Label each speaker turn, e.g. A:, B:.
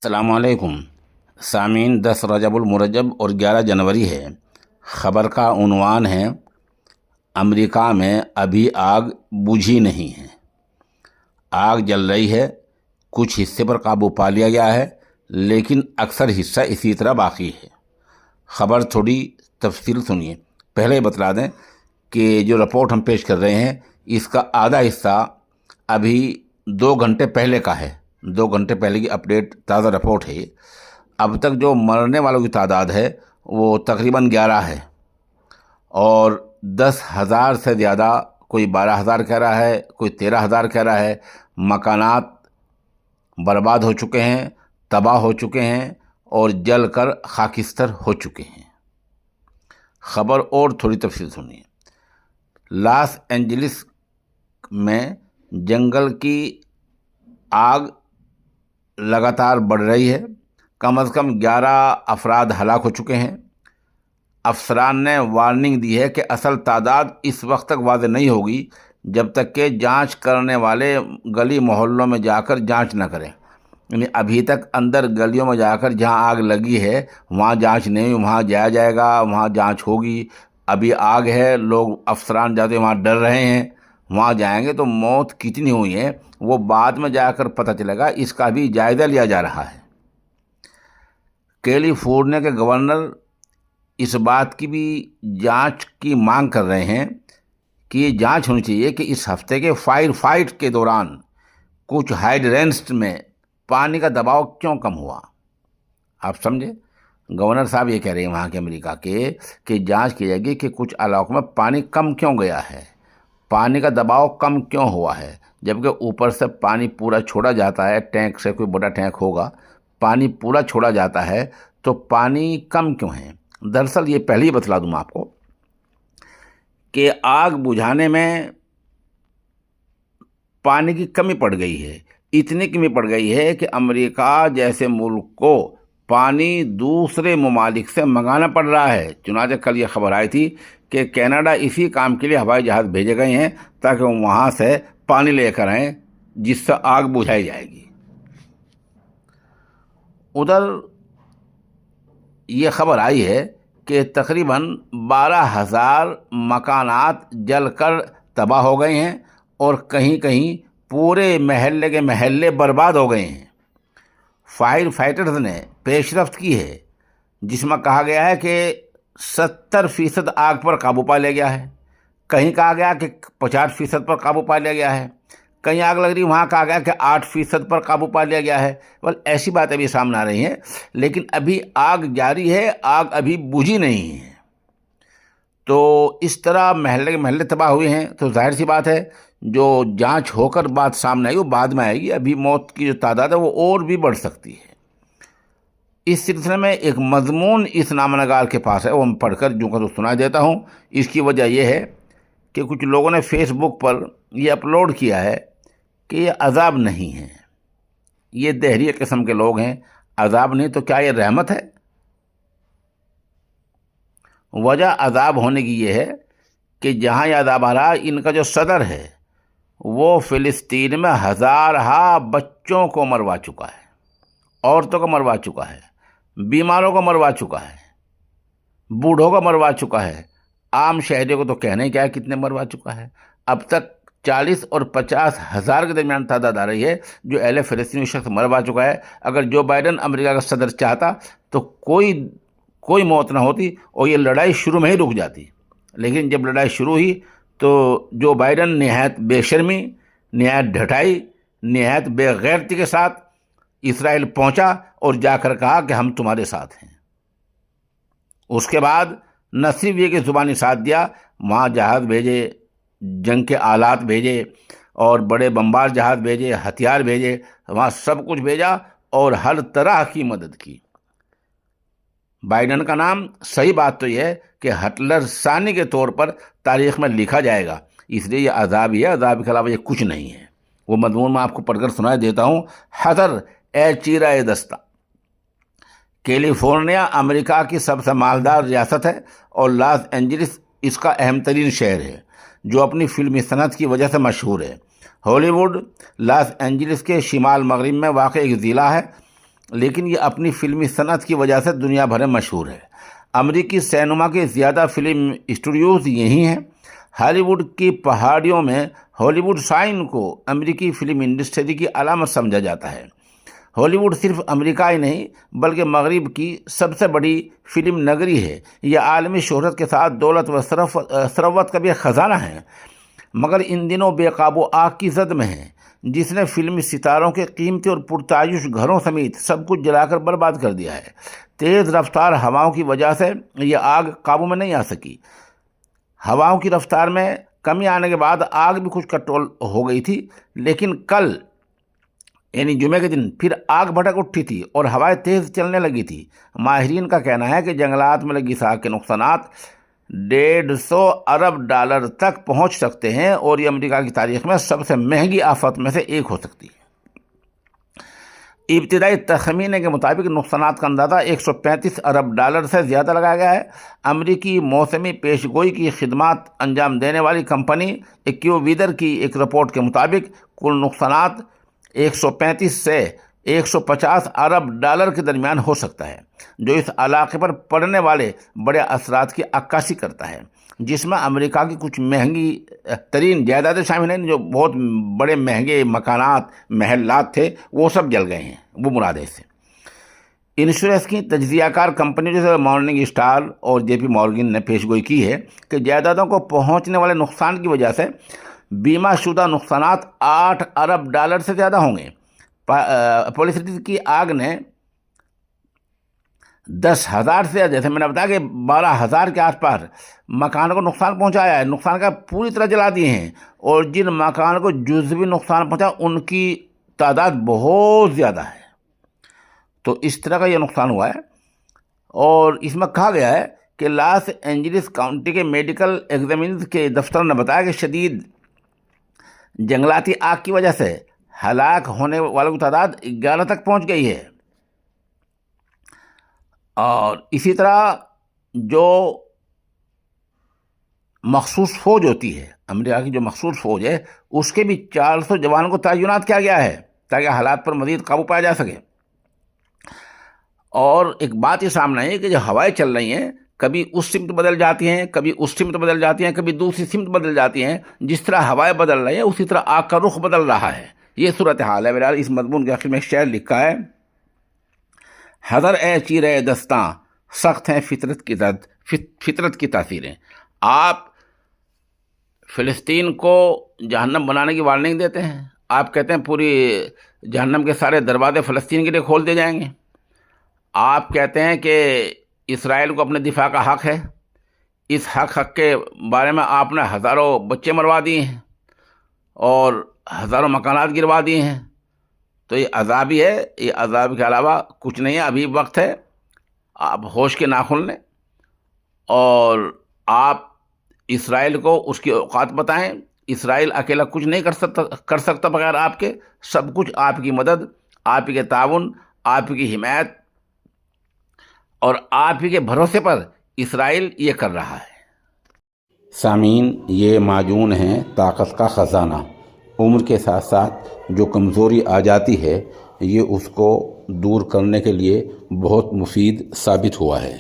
A: السلام علیکم سامعین، 10 رجب المرجب اور 11 جنوری ہے۔ خبر کا عنوان ہے امریکہ میں ابھی آگ بجھی نہیں ہے۔ آگ جل رہی ہے، کچھ حصے پر قابو پا لیا گیا ہے، لیکن اکثر حصہ اسی طرح باقی ہے۔ خبر تھوڑی تفصیل سنیے۔ پہلے بتلا دیں کہ جو رپورٹ ہم پیش کر رہے ہیں اس کا آدھا حصہ ابھی 2 گھنٹے پہلے کا ہے۔ 2 گھنٹے پہلے کی اپڈیٹ تازہ رپورٹ ہے۔ اب تک جو مرنے والوں کی تعداد ہے وہ تقریباً 11 ہے، اور 10,000 سے زیادہ، کوئی 12,000 کہہ رہا ہے، کوئی 13,000 کہہ رہا ہے، مکانات برباد ہو چکے ہیں، تباہ ہو چکے ہیں اور جل کر خاکستر ہو چکے ہیں۔ خبر اور تھوڑی تفصیل سنیے۔ لاس اینجلس میں جنگل کی آگ لگاتار بڑھ رہی ہے۔ کم از کم 11 افراد ہلاک ہو چکے ہیں۔ افسران نے وارننگ دی ہے کہ اصل تعداد اس وقت تک واضح نہیں ہوگی جب تک کہ جانچ کرنے والے گلی محلوں میں جا کر جانچ نہ کریں۔ یعنی ابھی تک اندر گلیوں میں جا کر جہاں آگ لگی ہے وہاں جانچ نہیں، وہاں جایا جائے گا، وہاں جانچ ہوگی۔ ابھی آگ ہے، لوگ افسران جاتے وہاں ڈر رہے ہیں، وہاں جائیں گے تو موت کتنی ہوئی ہے وہ بعد میں جا کر پتہ چلے گا۔ اس کا بھی جائزہ لیا جا رہا ہے۔ کیلیفورنیا کے گورنر اس بات کی بھی جانچ کی مانگ کر رہے ہیں کہ یہ جانچ ہونی چاہیے کہ اس ہفتے کے فائر فائٹ کے دوران کچھ ہائیڈرینٹس میں پانی کا دباؤ کیوں کم ہوا۔ آپ سمجھے؟ گورنر صاحب یہ کہہ رہے ہیں وہاں کے امریکہ کے کہ جانچ کی جائے گی کہ کچھ علاقوں میں پانی کم کیوں گیا ہے، پانی کا دباؤ کم کیوں ہوا ہے، جبکہ اوپر سے پانی پورا چھوڑا جاتا ہے، ٹینک سے، کوئی بڑا ٹینک ہوگا، پانی پورا چھوڑا جاتا ہے تو پانی کم کیوں ہے۔ دراصل یہ پہلے ہی بتلا دوں آپ کو کہ آگ بجھانے میں پانی کی کمی پڑ گئی ہے۔ اتنی کمی پڑ گئی ہے کہ امریکہ جیسے ملک کو پانی دوسرے ممالک سے منگانا پڑ رہا ہے۔ چنانچہ کل یہ خبر آئی تھی کہ کینیڈا اسی کام کے لیے ہوائی جہاز بھیجے گئے ہیں تاکہ وہ وہاں سے پانی لے کر آئیں جس سے آگ بجھائی جائے گی۔ ادھر یہ خبر آئی ہے کہ تقریباً 12,000 مکانات جل کر تباہ ہو گئے ہیں اور کہیں کہیں پورے محلے کے محلے برباد ہو گئے ہیں۔ فائر فائٹرز نے پیش رفت کی ہے جس میں کہا گیا ہے کہ 70% آگ پر قابو پا لیا گیا ہے، کہیں کہا گیا کہ 50% پر قابو پا لیا گیا ہے، کہیں آگ لگ رہی وہاں کہا گیا کہ 8% پر قابو پا لیا گیا ہے۔ ایسی باتیں بھی سامنے آ رہی ہیں، لیکن ابھی آگ جاری ہے، آگ ابھی بجھی نہیں ہے۔ تو اس طرح محلے کے محلے تباہ ہوئے ہیں، تو ظاہر سی بات ہے جو جانچ ہو کر بات سامنے آئی وہ بعد میں آئے گی۔ ابھی موت کی جو تعداد ہے وہ اور بھی بڑھ سکتی ہے۔ اس سلسلے میں ایک مضمون اس نامہ نگار کے پاس ہے، وہ میں پڑھ کر جو کر سنا دیتا ہوں۔ اس کی وجہ یہ ہے کہ کچھ لوگوں نے فیس بک پر یہ اپلوڈ کیا ہے کہ یہ عذاب نہیں ہے، یہ دہریہ قسم کے لوگ ہیں، عذاب نہیں تو کیا یہ رحمت ہے؟ وجہ عذاب ہونے کی یہ ہے کہ جہاں یہ عذاب آ رہا، ان کا جو صدر ہے وہ فلسطین میں ہزارہا بچوں کو مروا چکا ہے، عورتوں کو مروا چکا ہے، بیماروں کو مروا چکا ہے، بوڑھوں کو مروا چکا ہے، عام شہریوں کو تو کہنے کیا ہے کتنے مروا چکا ہے۔ اب تک 40 اور 50 ہزار کے درمیان تعداد آ رہی ہے جو اہل فلسطینی شخص مروا چکا ہے۔ اگر جو بائیڈن امریکہ کا صدر چاہتا تو کوئی موت نہ ہوتی اور یہ لڑائی شروع میں ہی رک جاتی، لیکن جب لڑائی شروع ہوئی تو جو بائیڈن نہایت بے شرمی، نہایت ڈھٹائی، نہایت بے غیرتی کے ساتھ اسرائیل پہنچا اور جا کر کہا کہ ہم تمہارے ساتھ ہیں۔ اس کے بعد نہ صرف یہ کہ زبانی ساتھ دیا، وہاں جہاز بھیجے، جنگ کے آلات بھیجے اور بڑے بمبار جہاز بھیجے، ہتھیار بھیجے، وہاں سب کچھ بھیجا اور ہر طرح کی مدد کی۔ بائیڈن کا نام، صحیح بات تو یہ ہے کہ ہٹلر ثانی کے طور پر تاریخ میں لکھا جائے گا، اس لیے یہ عذاب ہی ہے، عذاب کے علاوہ یہ کچھ نہیں ہے۔ وہ مضمون میں آپ کو پڑھ کر سنا دیتا ہوں۔ حذر اے چیرہ دستہ۔ کیلیفورنیا امریکہ کی سب سے مالدار ریاست ہے اور لاس اینجلس اس کا اہم ترین شہر ہے جو اپنی فلمی صنعت کی وجہ سے مشہور ہے۔ ہالی ووڈ لاس اینجلس کے شمال مغرب میں واقع ایک ضلع ہے لیکن یہ اپنی فلمی صنعت کی وجہ سے دنیا بھر میں مشہور ہے۔ امریکی سینما کے زیادہ فلم اسٹوڈیوز یہی ہیں۔ ہالی ووڈ کی پہاڑیوں میں ہالی ووڈ سائن کو امریکی فلم انڈسٹری کی علامت سمجھا جاتا ہے۔ ہالی ووڈ صرف امریکہ ہی نہیں بلکہ مغرب کی سب سے بڑی فلم نگری ہے۔ یہ عالمی شہرت کے ساتھ دولت و ثروت کا بھی ایک خزانہ ہے، مگر ان دنوں بے قابو آگ کی زد میں ہے، جس نے فلمی ستاروں کے قیمتی اور پرتعیش گھروں سمیت سب کچھ جلا کر برباد کر دیا ہے۔ تیز رفتار ہواؤں کی وجہ سے یہ آگ قابو میں نہیں آ سکی۔ ہواؤں کی رفتار میں کمی آنے کے بعد آگ بھی کچھ کنٹرول ہو گئی تھی، لیکن کل یعنی جمعے کے دن پھر آگ بھڑک اٹھی تھی اور ہوائیں تیز چلنے لگی تھی۔ ماہرین کا کہنا ہے کہ جنگلات میں لگی آگ کے نقصانات $150 ارب تک پہنچ سکتے ہیں اور یہ امریکہ کی تاریخ میں سب سے مہنگی آفت میں سے ایک ہو سکتی ہے۔ ابتدائی تخمینے کے مطابق نقصانات کا اندازہ $135 ارب سے زیادہ لگایا گیا ہے۔ امریکی موسمی پیش گوئی کی خدمات انجام دینے والی کمپنی ایکیوویدر کی ایک رپورٹ کے مطابق کل نقصانات 135 سے 150 ارب ڈالر کے درمیان ہو سکتا ہے، جو اس علاقے پر پڑنے والے بڑے اثرات کی عکاسی کرتا ہے، جس میں امریکہ کی کچھ مہنگی ترین جائیدادیں شامل ہیں۔ جو بہت بڑے مہنگے مکانات، محلات تھے، وہ سب جل گئے ہیں، وہ مراد ہے اس سے۔ انشورنس کی تجزیہ کار کمپنی جیسے مارننگ اسٹار اور جے پی مورگن نے پیش گوئی کی ہے کہ جائیدادوں کو پہنچنے والے نقصان کی وجہ سے بیمہ شدہ نقصانات $8 ارب سے زیادہ ہوں گے۔ پولیسٹی کی آگ نے 10,000 سے، جیسے میں نے بتایا کہ 12,000 کے آس پاس مکان کو نقصان پہنچایا ہے، نقصان کا پوری طرح جلا دیے ہیں، اور جن مکان کو جزوی نقصان پہنچا ان کی تعداد بہت زیادہ ہے۔ تو اس طرح کا یہ نقصان ہوا ہے، اور اس میں کہا گیا ہے کہ لاس اینجلس کاؤنٹی کے میڈیکل ایگزامینر کے دفتر نے بتایا کہ شدید جنگلاتی آگ کی وجہ سے ہلاک ہونے والوں کی تعداد 11 تک پہنچ گئی ہے۔ اور اسی طرح جو مخصوص فوج ہوتی ہے، امریکہ کی جو مخصوص فوج ہے، اس کے بھی 400 جوانوں کو تعینات کیا گیا ہے تاکہ حالات پر مزید قابو پایا جا سکے۔ اور ایک بات یہ سامنے ہے کہ جو ہوائیں چل رہی ہیں، کبھی اس سمت بدل جاتی ہیں، کبھی اس سمت بدل جاتی ہیں، کبھی دوسری سمت بدل جاتی ہیں۔ جس طرح ہوائیں بدل رہی ہیں اسی طرح آگ کا رخ بدل رہا ہے۔ یہ صورتحال ہے۔ بہرحال اس مضمون کے آخر میں ایک شعر لکھا ہے: حذر اے چیرے دستاں، سخت ہیں فطرت کی تاثیریں۔ آپ فلسطین کو جہنم بنانے کی وارننگ دیتے ہیں، آپ کہتے ہیں پوری جہنم کے سارے دروازے فلسطین کے لیے کھول دیے جائیں گے۔ آپ کہتے ہیں کہ اسرائیل کو اپنے دفاع کا حق ہے۔ اس حق کے بارے میں آپ نے ہزاروں بچے مروا دیے ہیں اور ہزاروں مکانات گروا دیے ہیں۔ تو یہ عذاب ہی ہے، یہ عذاب کے علاوہ کچھ نہیں ہے۔ ابھی وقت ہے، آپ ہوش کے ناخن لیں اور آپ اسرائیل کو اس کی اوقات بتائیں۔ اسرائیل اکیلا کچھ نہیں کر سکتا بغیر آپ کے۔ سب کچھ آپ کی مدد، آپ کے تعاون، آپ کی حمایت اور آپ ہی کے بھروسے پر اسرائیل یہ کر رہا ہے۔
B: سامعین، یہ معجون ہے طاقت کا خزانہ۔ عمر کے ساتھ ساتھ جو کمزوری آ جاتی ہے، یہ اس کو دور کرنے کے لیے بہت مفید ثابت ہوا ہے۔